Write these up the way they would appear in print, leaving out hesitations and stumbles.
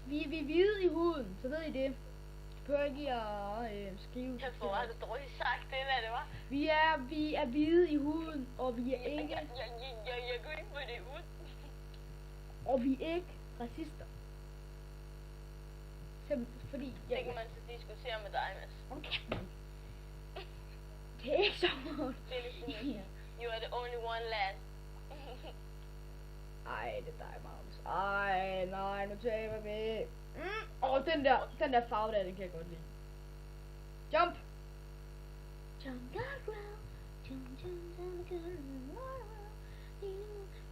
vi er hvide i huden, så ved I det. Behøver ikke at skrive. Jeg får aldrig dårligt sagt det der, det var. Vi er hvide i huden, og vi er ikke... Jeg går ikke på det ud. Og vi er ikke racister. Fordi... Det kan man så diskutere med dig, Mads. Okay. Det er ikke så hårdt. Det er lidt sådan, you are the only one lad. Ej, det er dig, Magnus. Ej, nej, nu taber vi. Den der farve der, den kan jeg godt lide. Jump! Jump that round.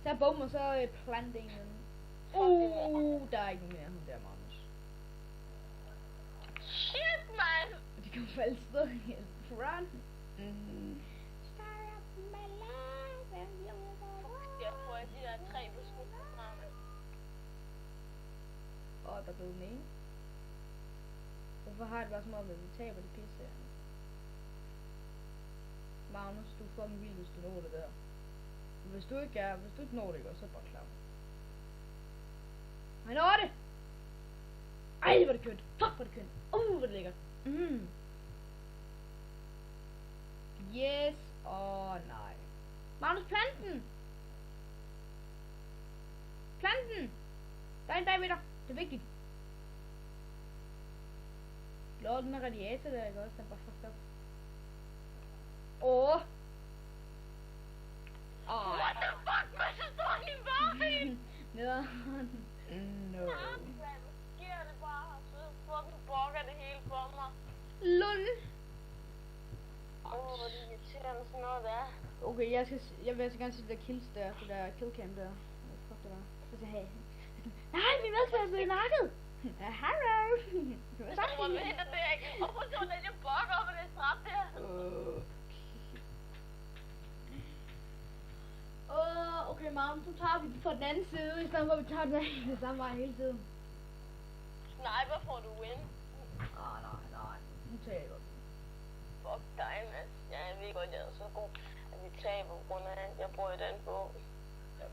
Så bum, og så planting. Der er ikke nogen mere, hun der, Magnus. Shit, man! De kan falde sted helt. Run! Start up my life. Jeg får de der 3 på skulderen fra mig. Der er blevet den ene. Hvorfor har det bare som om, at vi taber det pisse her? Magnus, du er fucking vild, hvis du når det der. Hvis du ikke når det, så er det bare klart. Han når det! Ej, hvor det kønt! Fuck, hvor det kønt! Hvor det lækkert! Yes! Nej. Magnus, planten! Planten! Der er en bagved dig. Det er vigtigt. Lå, den er radiator der, ikke også? Den er bare fucked up. What the fuck, hvad så står han i vejen? Nederen. No. Hvad sker det bare? Så fucking bokker det hele for mig. Lund. Hvor det irriterende sådan noget der. Okay, jeg vil altså gerne se det der kills der, det der killcam der. Fuck det der. Så siger hey. Nej, min medtager er blevet nakket. Hello. Hvor mener det ikke? Hvorfor så den jeg bokker op med det strap der? Okay, Magnus, nu tager vi den fra den anden side, i stedet for at vi tager den det samme vej hele tiden. Sniper får du win. Nej. Nu tager vi. Fuck dig, Mads. Jeg ved godt, jeg er så god, at vi taber på grund af, at jeg bruger den bog. Ja.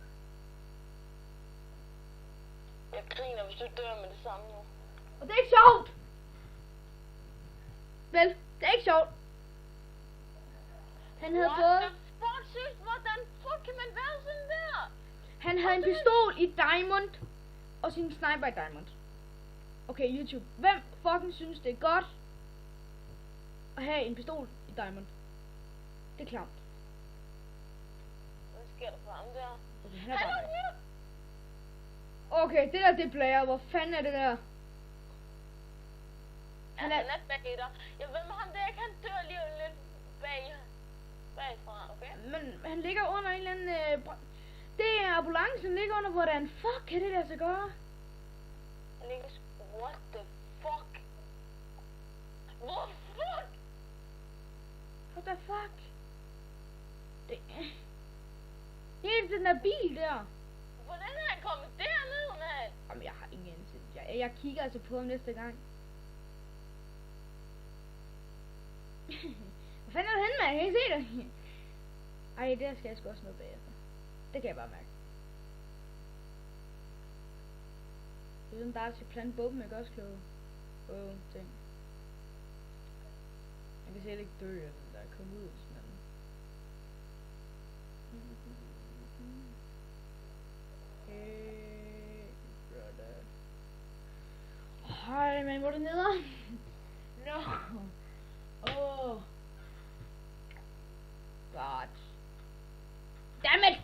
Jeg griner, hvis du dør med det samme nu. Og det er ikke sjovt! Vel, det er ikke sjovt. Han havde fået... Fuck, synes, hvordan fuck kan man være sådan der? Han havde en pistol i Diamond, og sin sniper i Diamond. Okay, YouTube. Hvem fucking synes, det er godt at have en pistol i Diamond? Det er klamt. Hvad sker der for ham der? Okay, han er bare... Okay, det der, det er Blair. Hvor fanden er det der? Han er bag dig. Jeg ved med ham der, jeg kan dø lige lidt bagfra, okay? Men han ligger under en eller anden... Det er ambulancen, ligger under, hvordan fuck kan det der så gøre? Han ligger what the fuck? What fuck? What the fuck? Det er den der bil der. Hvordan er han kommet derned, mand? Jamen, jeg har ingen anelse. Jeg kigger altså på ham næste gang. Hvad fanden er du henne, mand? Kan I se det? Ej, der skal jeg sgu også noget bagefter. Det kan jeg bare mærke. Det er sådan, der skal plante bomben, ikke også, Kloge? Ting. Jeg kan selv ikke dø af den der kom ud, men... Hey, brother. Hej, men hvor er det nede? No. God. Damn it!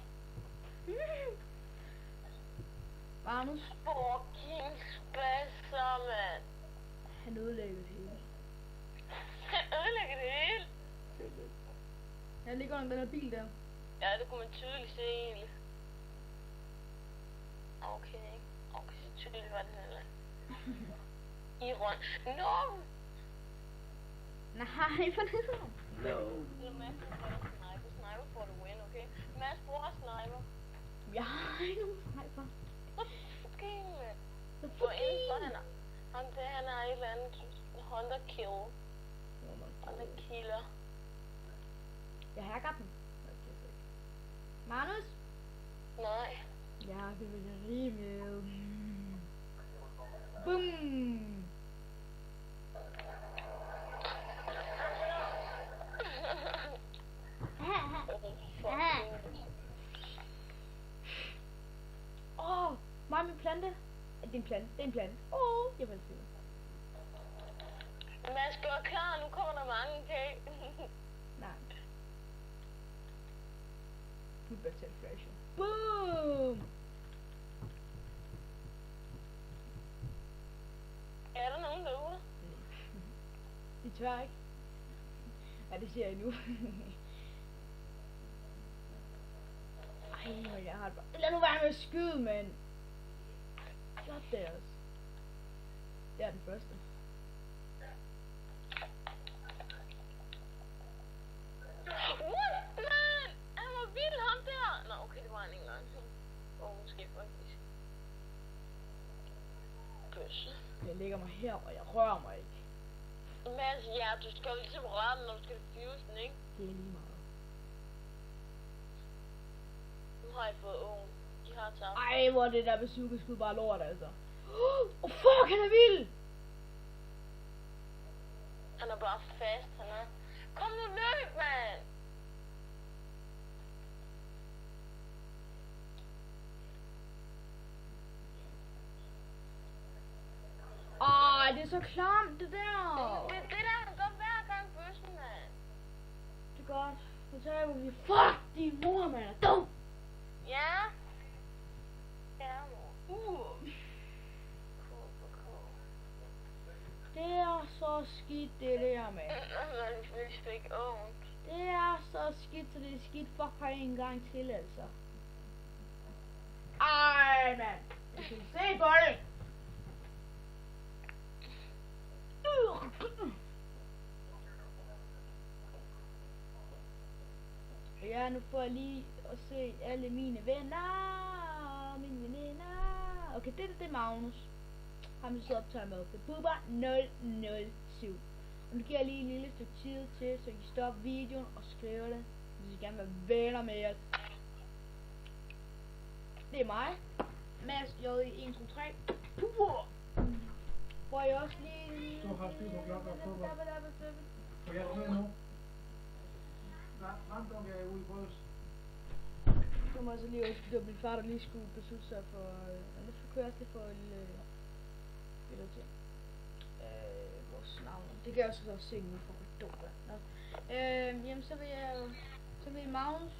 Magnus. Fucking spasser, mand. Han ødelægger det hele. Han ødelægger det hele? Jeg ligger under den her bil der. Ja, det kunne man tydeligt se egentlig. Okay, så tydeligt var det heller. Iron. No! Nej, for det. No. Sniper for the win, okay? Mads bruger sniper. Jeg har ikke nogen sniper. Okay, mand. The Så indenfor han der, han er et eller andet hunter kill. Hunter killer. Jeg hacker den. Magnus? Nej. Ja, det vil jeg lige med. Boom! Det er en plante. Det er en plante. Jeg vil sige det. Man skal være klar, nu kommer der mange kage. Nej. Nu bliver det flasher. Boom! Er der nogen derude? De tør ikke. Ja, det siger jeg nu. Ej, jeg har det bare. Lad nu være med at skyde, mand. Godt det også. Det er den første. What, man? Han var vild, ham der. Nå, okay, det var han ikke engang. Måske faktisk. Bøsse. Jeg lægger mig her, og jeg rører mig ikke. Mads, ja, du skal jo ligesom røre den, når du skal fuse den, ikke? Det er lige meget. Nu har jeg fået ungen. De har tabt. Ej, hvor er det der bazooka-skud bare lort, altså. Fuck, han er vild! Han er bare fast, han er. Kom nu løb, mand! Det er så klamt, det der. Det der, han gør hver gang bøssen, mand. Det er godt. Så tager vi. Fuck, din mor, mand, er dum. Ja? Ja, mor. Det er så skidt, det der, mand. Man fik ondt. Det er så skidt, så det er skidt. Fuck her en gang til, altså. Ej, mand. Jeg kan se på det. Ja, nu får jeg lige at se alle mine venner og mine veninder. Okay, det er Magnus. Ham der sidder og optager med. Det er Bubber 007. Og nu giver jeg lige en lille stykke tid til, så I kan stoppe videoen og skrive det, hvis I gerne vil være venner med jer. Det er mig. Mads J i 1, 2, 3. Får jeg også lige... Du har styr på klokken og fodbold. Får jeg med nu? Nej, Ramdunk er ude i brøds. Så må jeg så lige også, det var min far, der lige skulle beslutte sig for... Nu skal jeg også lige få en lille billede til. Vores navn. Det kan jeg også se nu for dumt. Jamen så vil jeg... Så vil Magnus...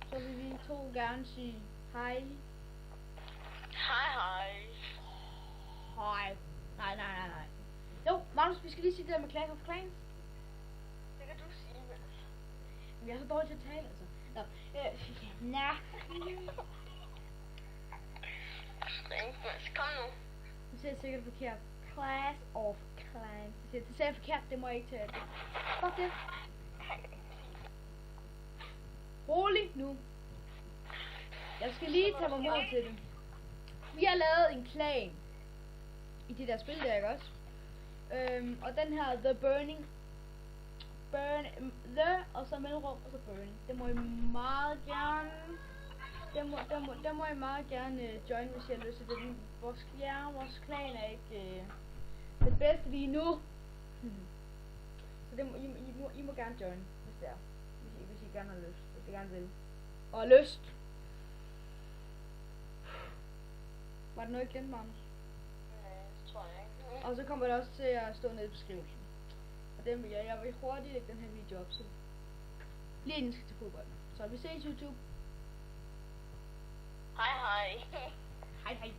Så vil vi to gerne sige hej. Hej, hej. Hej. Nej. Jo, Magnus, vi skal lige sige det der med Clash of Clans. Det kan du sige, Mads. Men jeg er så dårlig til at tale, altså. Nå, Streng, Mads. Kom nu. Nu siger jeg sikkert forkert. Clash of Clans. Det sagde jeg forkert, det må jeg ikke tale. Fuck det. Rolig nu. Jeg skal lige tage mig mod til det. Vi har lavet en klan i det der spil der, ikke også? Og den her The Burning, The og så mellemrum og så Burning. Det må I meget gerne. Der må I meget gerne join, hvis I har lyst til det. Vores klan er ikke det bedste lige nu. Så det må, I må gerne join, hvis det er. Hvis I gerne har lyst. Hvis I gerne vil. Og lyst. Var det noget ikke glemt, Magnus? Nej, det tror jeg ikke. Og så kommer det også til at stå nede i beskrivelsen. Og den vil jeg vil hurtigt lægge den her video op til. Lige inden skal til fodbold. Så vi ses YouTube. Hej, hej. Hej hej.